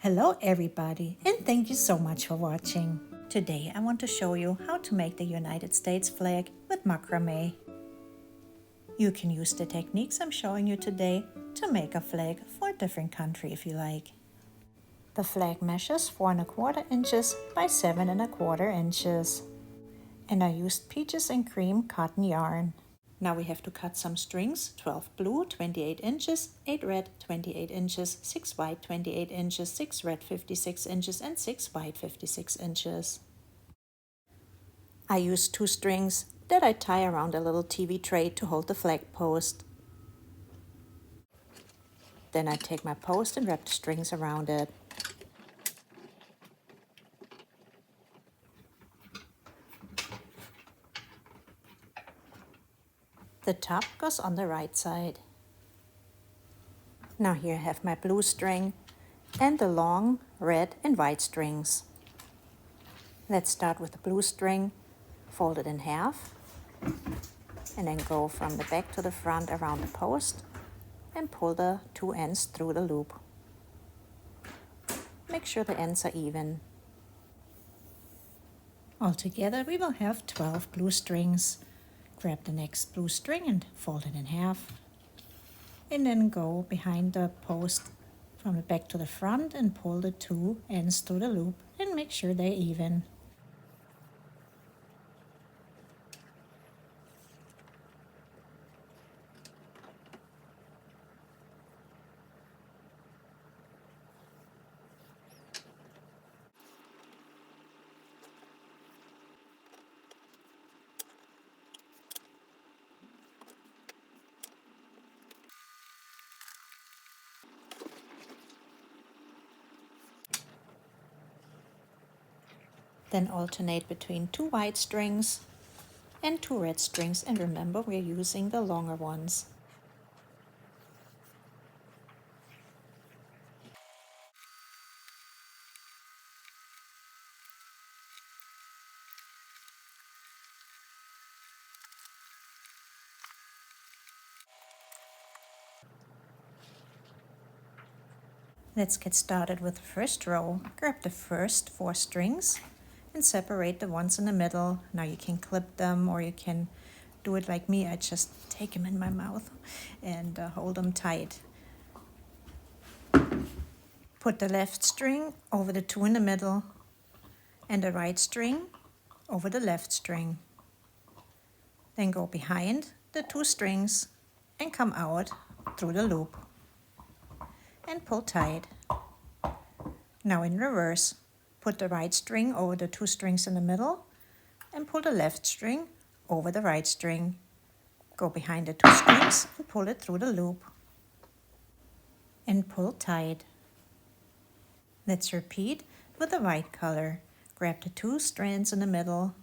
Hello everybody, and thank you so much for watching. Today I want to show you how to make the United States flag with macrame. You can use the techniques I'm showing you today to make a flag for a different country if you like. The flag measures 4 1/4 inches by 7 1/4 inches. And I used peaches and cream cotton yarn. Now we have to cut some strings, 12 blue, 28 inches, 8 red, 28 inches, 6 white, 28 inches, 6 red, 56 inches, and 6 white, 56 inches. I use 2 strings that I tie around a little TV tray to hold the flag post. Then I take my post and wrap the strings around it. The top goes on the right side. Now here I have my blue string and the long red and white strings. Let's start with the blue string, fold it in half, and then go from the back to the front around the post and pull the 2 ends through the loop. Make sure the ends are even. Altogether we will have 12 blue strings. Grab the next blue string and fold it in half, and then go behind the post from the back to the front and pull the 2 ends through the loop and make sure they're even. Then alternate between 2 white strings and 2 red strings, and remember we're using the longer ones. Let's get started with the first row. Grab the first 4 strings and separate the ones in the middle. Now you can clip them or you can do it like me. I just take them in my mouth and hold them tight. Put the left string over the 2 in the middle and the right string over the left string. Then go behind the 2 strings and come out through the loop and pull tight. Now in reverse, put the right string over the 2 strings in the middle and pull the left string over the right string. Go behind the 2 strings and pull it through the loop and pull tight. Let's repeat with the white color. Grab the 2 strands in the middle,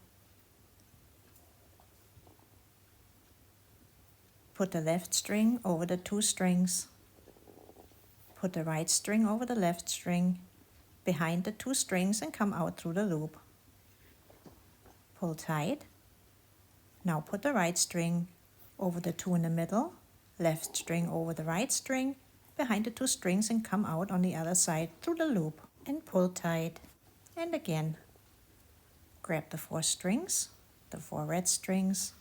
put the left string over the 2 strings, put the right string over the left string, behind the 2 strings and come out through the loop. Pull tight. Now put the right string over the 2 in the middle, left string over the right string, behind the 2 strings and come out on the other side through the loop and pull tight. And again, grab the 4 strings, the 4 red strings,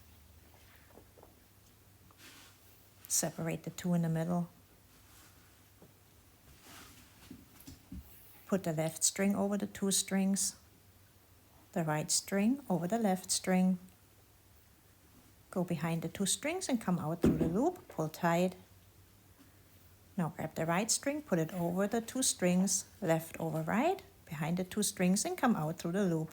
separate the 2 in the middle, put the left string over the 2 strings, the right string over the left string, go behind the 2 strings and come out through the loop, pull tight. Now grab the right string, put it over the 2 strings, left over right, behind the 2 strings and come out through the loop.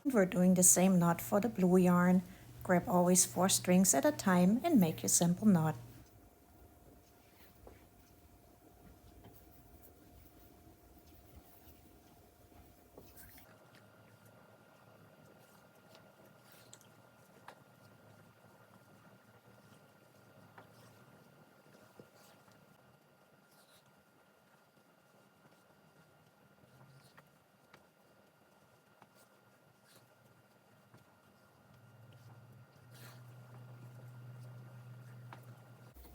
We're doing the same knot for the blue yarn. Grab always 4 strings at a time and make your simple knot.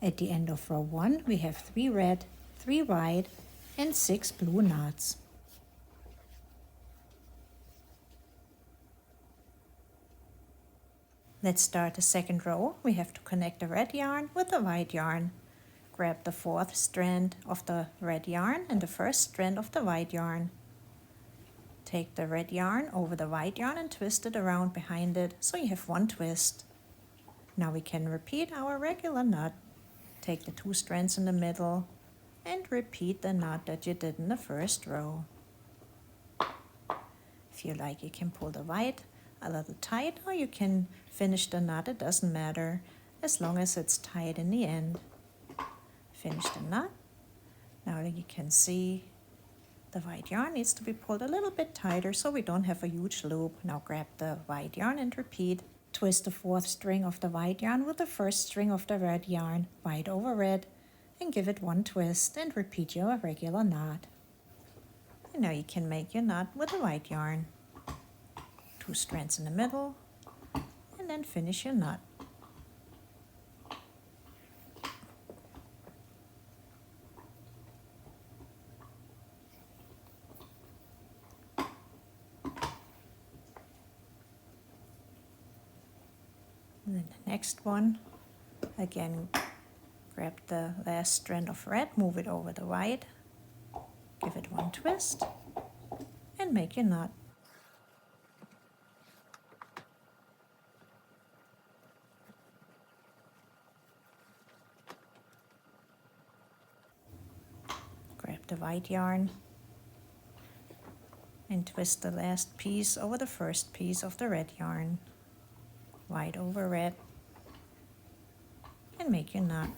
At the end of row 1, we have 3 red, 3 white, and 6 blue knots. Let's start the second row. We have to connect the red yarn with the white yarn. Grab the 4th strand of the red yarn and the 1st strand of the white yarn. Take the red yarn over the white yarn and twist it around behind it so you have 1 twist. Now we can repeat our regular knot. Take the 2 strands in the middle and repeat the knot that you did in the first row. If you like, you can pull the white a little tight, or you can finish the knot. It doesn't matter as long as it's tight in the end. Finish the knot. Now you can see the white yarn needs to be pulled a little bit tighter so we don't have a huge loop. Now grab the white yarn and repeat. Twist the 4th string of the white yarn with the 1st string of the red yarn, white over red, and give it 1 twist and repeat your regular knot. And now you can make your knot with the white yarn. 2 strands in the middle, and then finish your knot. And then the next one, again, grab the last strand of red, move it over the white, give it 1 twist, and make your knot. Grab the white yarn and twist the last piece over the first piece of the red yarn. White over red, and make your knot.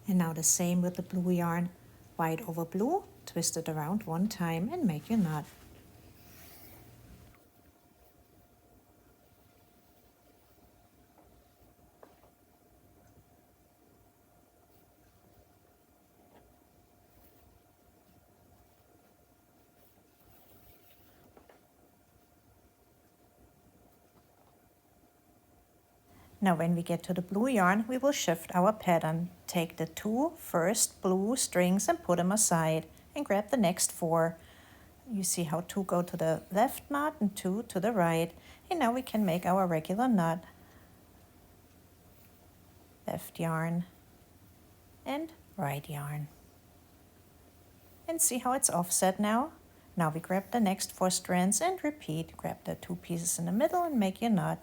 And now the same with the blue yarn. White over blue, twist it around 1 time and make your knot. Now when we get to the blue yarn, we will shift our pattern. Take the 2 first blue strings and put them aside and grab the next 4. You see how 2 go to the left knot and 2 to the right. And now we can make our regular knot. Left yarn and right yarn. And see how it's offset now? Now we grab the next 4 strands and repeat. Grab the 2 pieces in the middle and make your knot.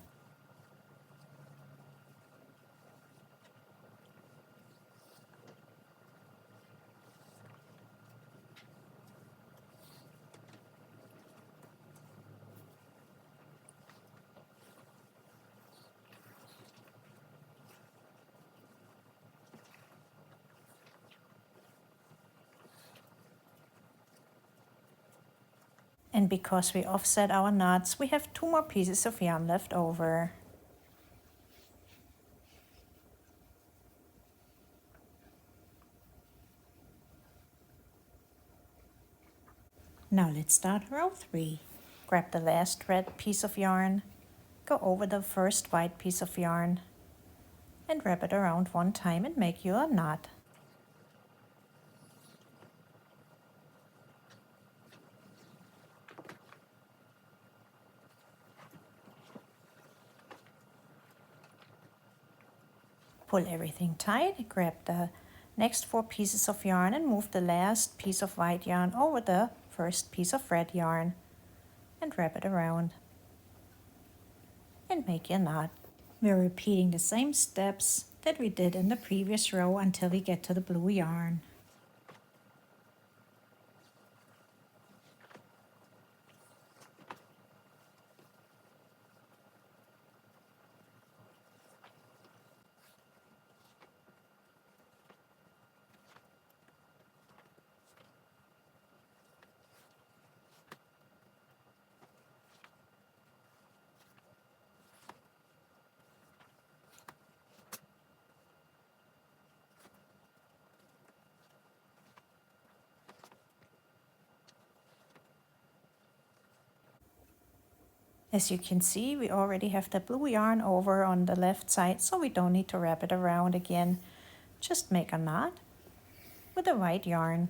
And because we offset our knots, we have 2 more pieces of yarn left over. Now let's start row 3. Grab the last red piece of yarn, go over the first white piece of yarn, and wrap it around 1 time and make your knot. Pull everything tight, grab the next 4 pieces of yarn and move the last piece of white yarn over the first piece of red yarn and wrap it around and make your knot. We're repeating the same steps that we did in the previous row until we get to the blue yarn. As you can see, we already have the blue yarn over on the left side, so we don't need to wrap it around again. Just make a knot with the white yarn.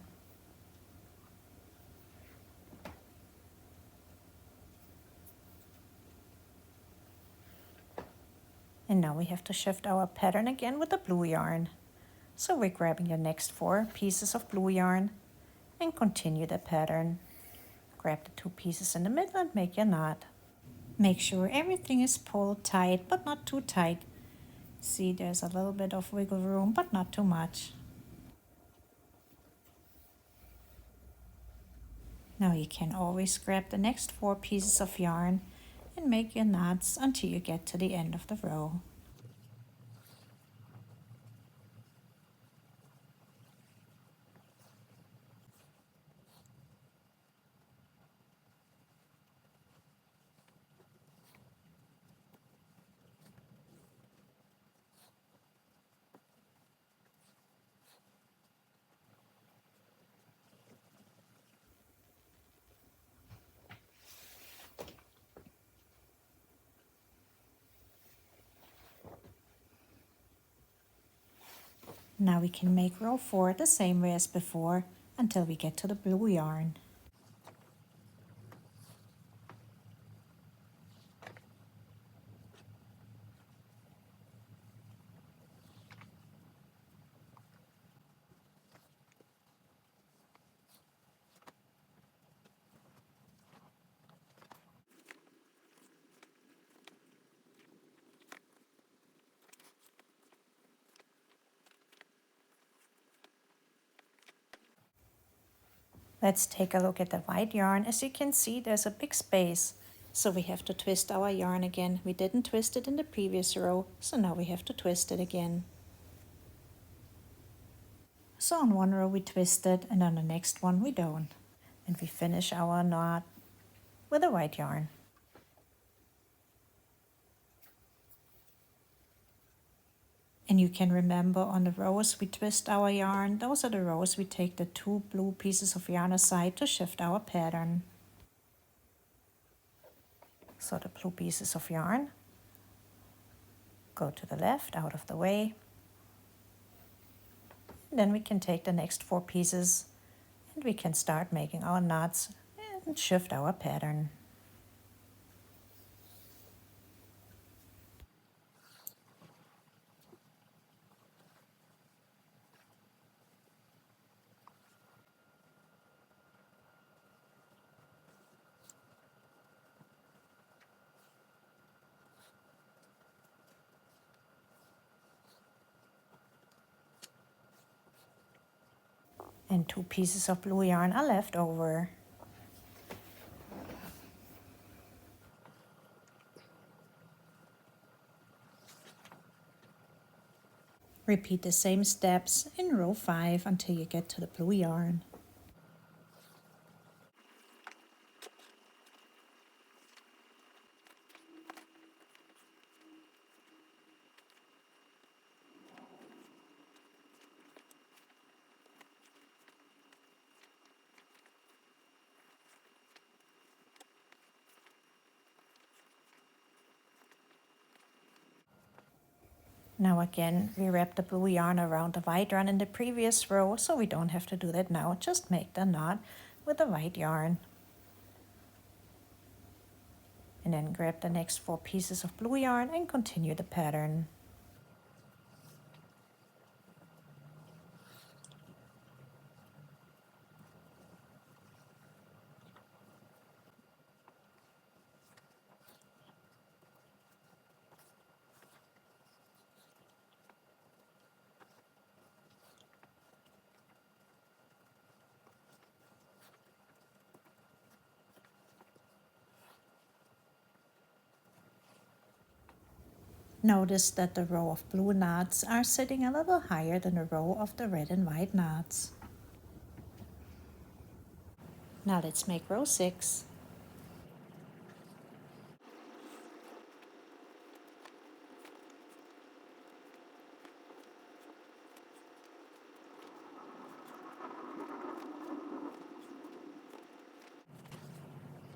And now we have to shift our pattern again with the blue yarn. So we're grabbing the next 4 pieces of blue yarn and continue the pattern. Grab the 2 pieces in the middle and make your knot. Make sure everything is pulled tight, but not too tight. See, there's a little bit of wiggle room, but not too much. Now you can always grab the next 4 pieces of yarn and make your knots until you get to the end of the row. Now we can make row 4 the same way as before until we get to the blue yarn. Let's take a look at the white yarn. As you can see, there's a big space, so we have to twist our yarn again. We didn't twist it in the previous row, so now we have to twist it again. So on one row we twist it, and on the next one we don't. And we finish our knot with a white yarn. And you can remember on the rows we twist our yarn, those are the rows we take the 2 blue pieces of yarn aside to shift our pattern. So the blue pieces of yarn go to the left, out of the way. And then we can take the next 4 pieces and we can start making our knots and shift our pattern. And 2 pieces of blue yarn are left over. Repeat the same steps in row 5 until you get to the blue yarn. Now again, we wrap the blue yarn around the white yarn in the previous row, so we don't have to do that now. Just make the knot with the white yarn. And then grab the next 4 pieces of blue yarn and continue the pattern. Notice that the row of blue knots are sitting a little higher than the row of the red and white knots. Now let's make row 6.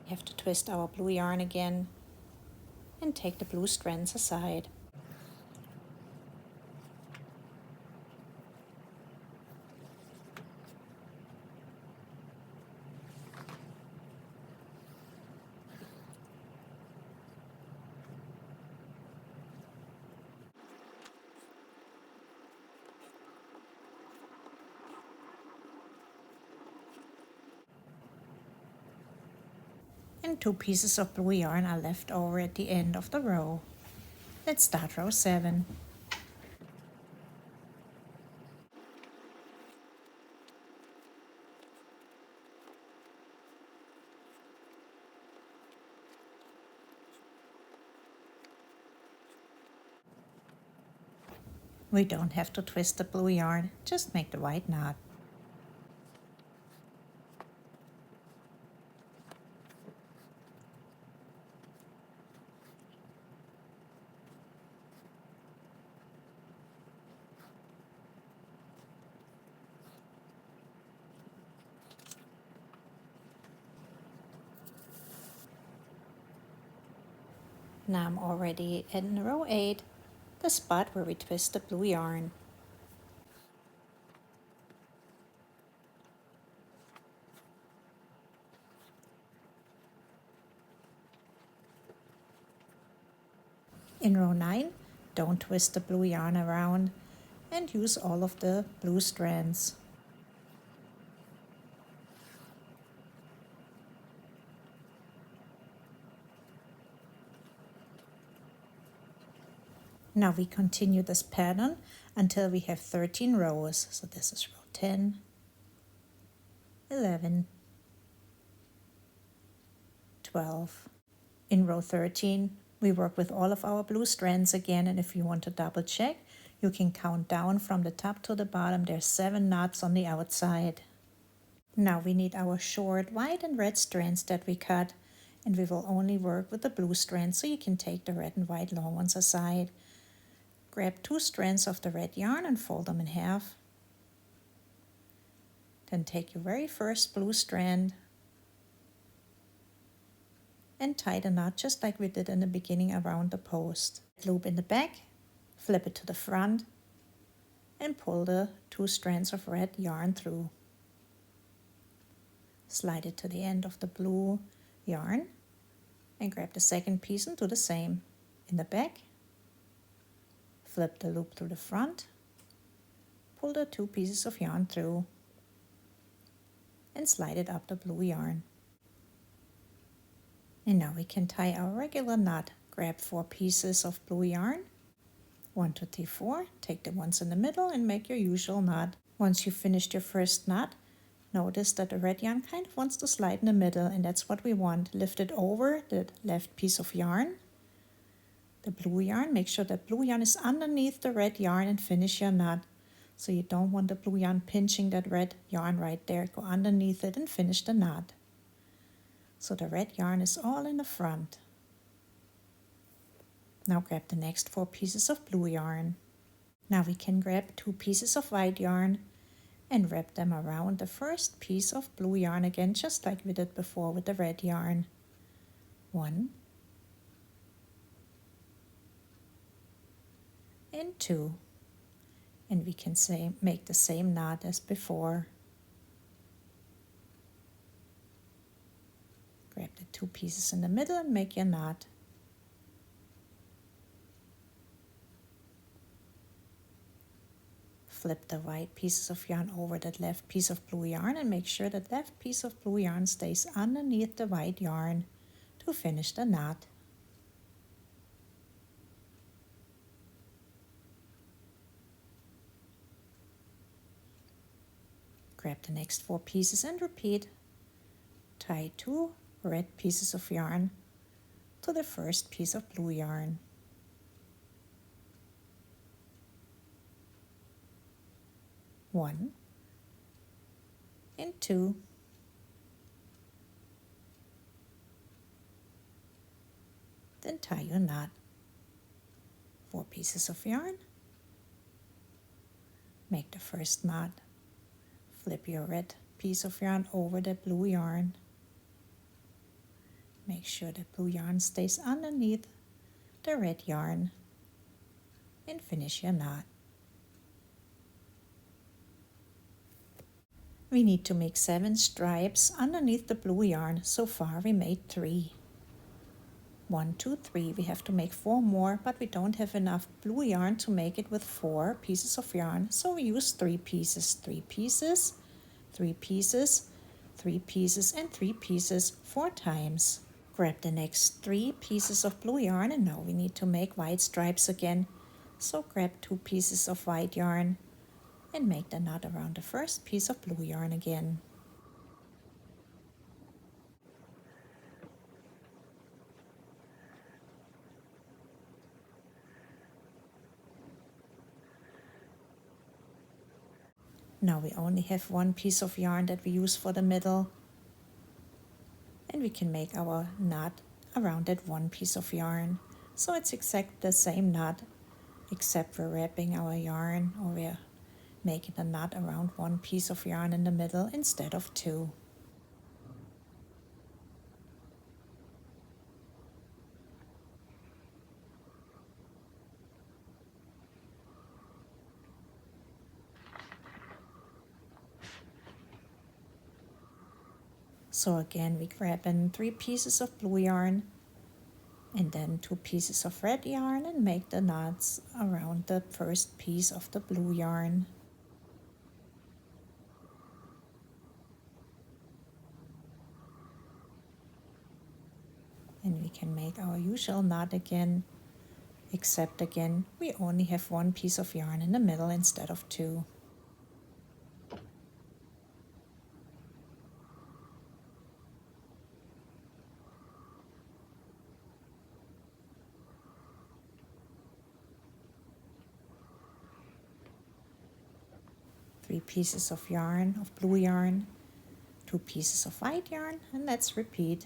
We have to twist our blue yarn again and take the blue strands aside. And 2 pieces of blue yarn are left over at the end of the row. Let's start row 7. We don't have to twist the blue yarn, just make the white knot. Now I'm already in row 8, the spot where we twist the blue yarn. In row 9, don't twist the blue yarn around and use all of the blue strands. Now we continue this pattern until we have 13 rows. So this is row 10, 11, 12. In row 13, we work with all of our blue strands again, and if you want to double check, you can count down from the top to the bottom. There's 7 knots on the outside. Now we need our short white and red strands that we cut, and we will only work with the blue strands, so you can take the red and white long ones aside. Grab 2 strands of the red yarn and fold them in half. Then take your very first blue strand and tie the knot just like we did in the beginning around the post. Loop in the back, flip it to the front, and pull the 2 strands of red yarn through. Slide it to the end of the blue yarn and grab the second piece and do the same. In the back, flip the loop through the front, pull the 2 pieces of yarn through, and slide it up the blue yarn. And now we can tie our regular knot. Grab 4 pieces of blue yarn, 1, 2, 3, 4, take the ones in the middle and make your usual knot. Once you've finished your first knot, notice that the red yarn kind of wants to slide in the middle, and that's what we want. Lift it over the left piece of yarn, the blue yarn. Make sure that blue yarn is underneath the red yarn and finish your knot. So you don't want the blue yarn pinching that red yarn right there. Go underneath it and finish the knot. So the red yarn is all in the front. Now grab the next 4 pieces of blue yarn. Now we can grab 2 pieces of white yarn and wrap them around the first piece of blue yarn again, just like we did before with the red yarn. 1 and 2, and we can make the same knot as before. Grab the 2 pieces in the middle and make your knot. Flip the white pieces of yarn over that left piece of blue yarn and make sure that left piece of blue yarn stays underneath the white yarn to finish the knot. Grab the next 4 pieces and repeat. Tie 2 red pieces of yarn to the first piece of blue yarn. 1 and 2. Then tie your knot. 4 pieces of yarn. Make the first knot. Flip your red piece of yarn over the blue yarn. Make sure the blue yarn stays underneath the red yarn and finish your knot. We need to make 7 stripes underneath the blue yarn. So far we made 3. 1, 2, 3. We have to make 4 more, but we don't have enough blue yarn to make it with 4 pieces of yarn. So we use 3 pieces, 3 pieces, 3 pieces, 3 pieces, and 3 pieces 4 times. Grab the next 3 pieces of blue yarn, and now we need to make white stripes again. So grab 2 pieces of white yarn and make the knot around the first piece of blue yarn again. Now we only have 1 piece of yarn that we use for the middle, and we can make our knot around that 1 piece of yarn. So it's exactly the same knot, except we're wrapping our yarn, or we're making a knot around 1 piece of yarn in the middle instead of 2. So again, we grab in 3 pieces of blue yarn and then 2 pieces of red yarn and make the knots around the first piece of the blue yarn. And we can make our usual knot again, except again we only have 1 piece of yarn in the middle instead of 2. Three pieces of yarn, of blue yarn, 2 pieces of white yarn, and let's repeat.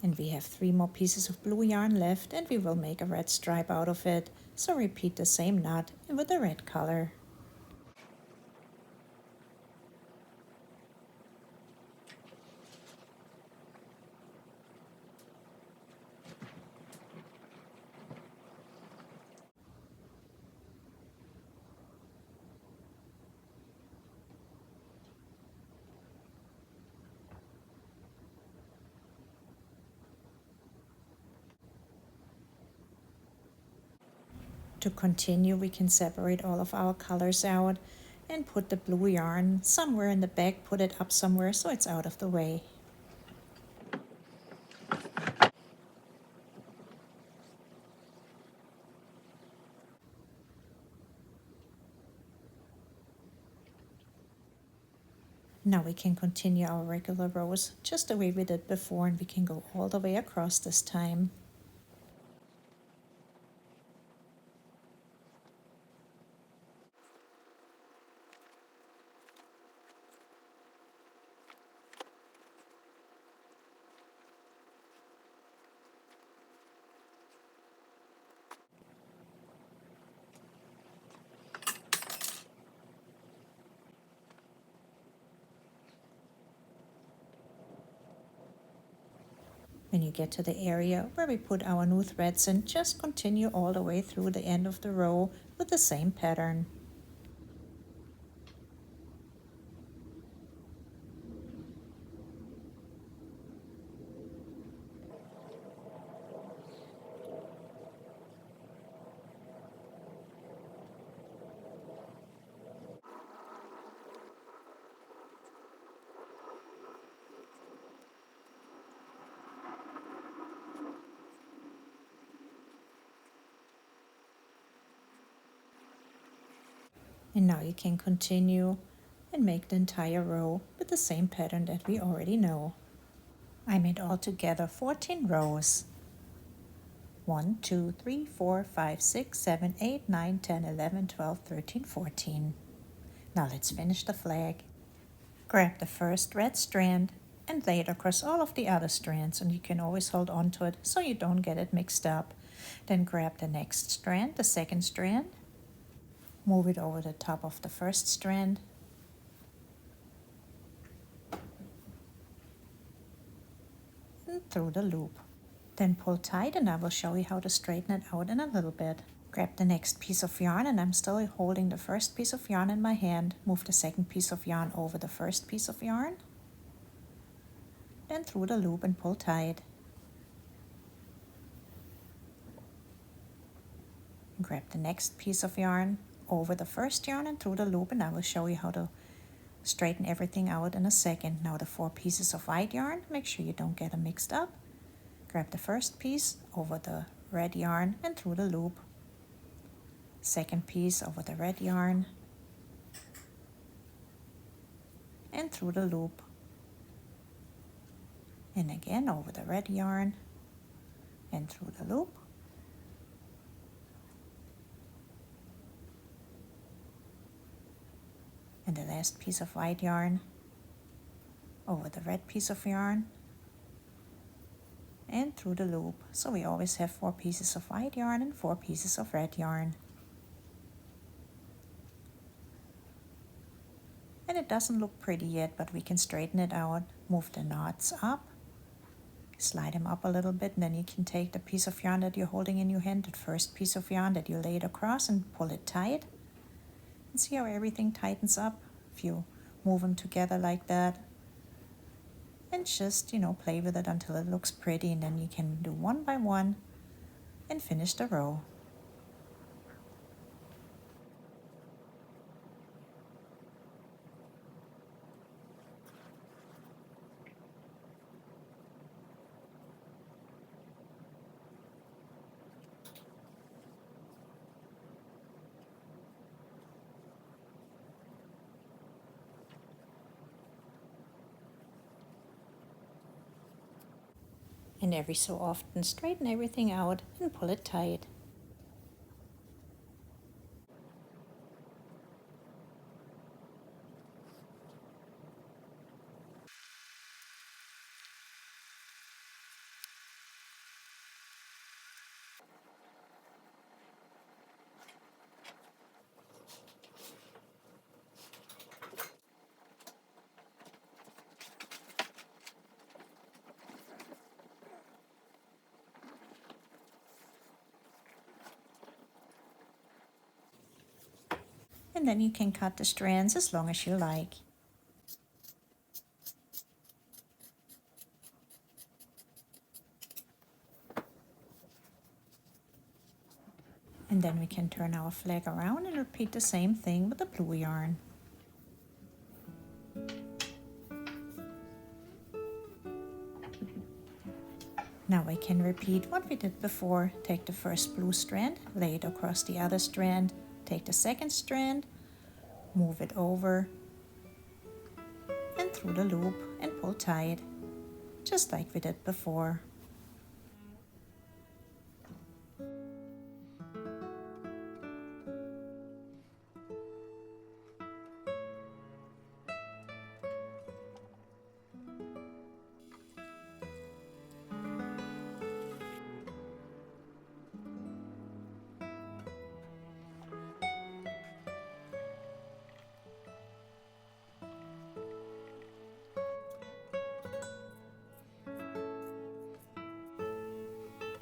And we have 3 more pieces of blue yarn left, and we will make a red stripe out of it. So repeat the same knot with the red color. To continue, we can separate all of our colors out and put the blue yarn somewhere in the back, put it up somewhere so it's out of the way. Now we can continue our regular rows just the way we did before, and we can go all the way across this time. When you get to the area where we put our new threads in, just continue all the way through the end of the row with the same pattern. And now you can continue and make the entire row with the same pattern that we already know. I made altogether 14 rows. 1, 2, 3, 4, 5, 6, 7, 8, 9, 10, 11, 12, 13, 14. Now let's finish the flag. Grab the first red strand and lay it across all of the other strands, and you can always hold on to it so you don't get it mixed up. Then grab the next strand, the second strand, move it over the top of the first strand, and through the loop. Then pull tight, and I will show you how to straighten it out in a little bit. Grab the next piece of yarn, and I'm still holding the first piece of yarn in my hand. Move the second piece of yarn over the first piece of yarn, then through the loop and pull tight. Grab the next piece of yarn over the first yarn and through the loop, and I will show you how to straighten everything out in a second. Now the 4 pieces of white yarn, make sure you don't get them mixed up. Grab the first piece over the red yarn and through the loop. Second piece over the red yarn and through the loop. And again over the red yarn and through the loop. And the last piece of white yarn over the red piece of yarn and through the loop. So we always have 4 pieces of white yarn and 4 pieces of red yarn. And it doesn't look pretty yet, but we can straighten it out. Move the knots up, slide them up a little bit, and then you can take the piece of yarn that you're holding in your hand, the first piece of yarn that you laid across, and pull it tight. And see how everything tightens up if you move them together like that. And just, play with it until it looks pretty, and then you can do one by one and finish the row. And every so often straighten everything out and pull it tight. And then you can cut the strands as long as you like. And then we can turn our flag around and repeat the same thing with the blue yarn. Now we can repeat what we did before. Take the first blue strand, lay it across the other strand, take the second strand, move it over and through the loop and pull tight, just like we did before.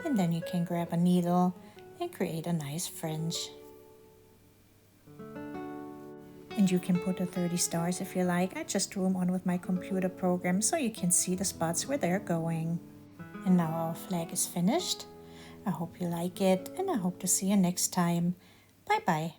And then you can grab a needle and create a nice fringe. And you can put the 30 stars if you like. I just drew them on with my computer program so you can see the spots where they're going. And now our flag is finished. I hope you like it, and I hope to see you next time. Bye bye.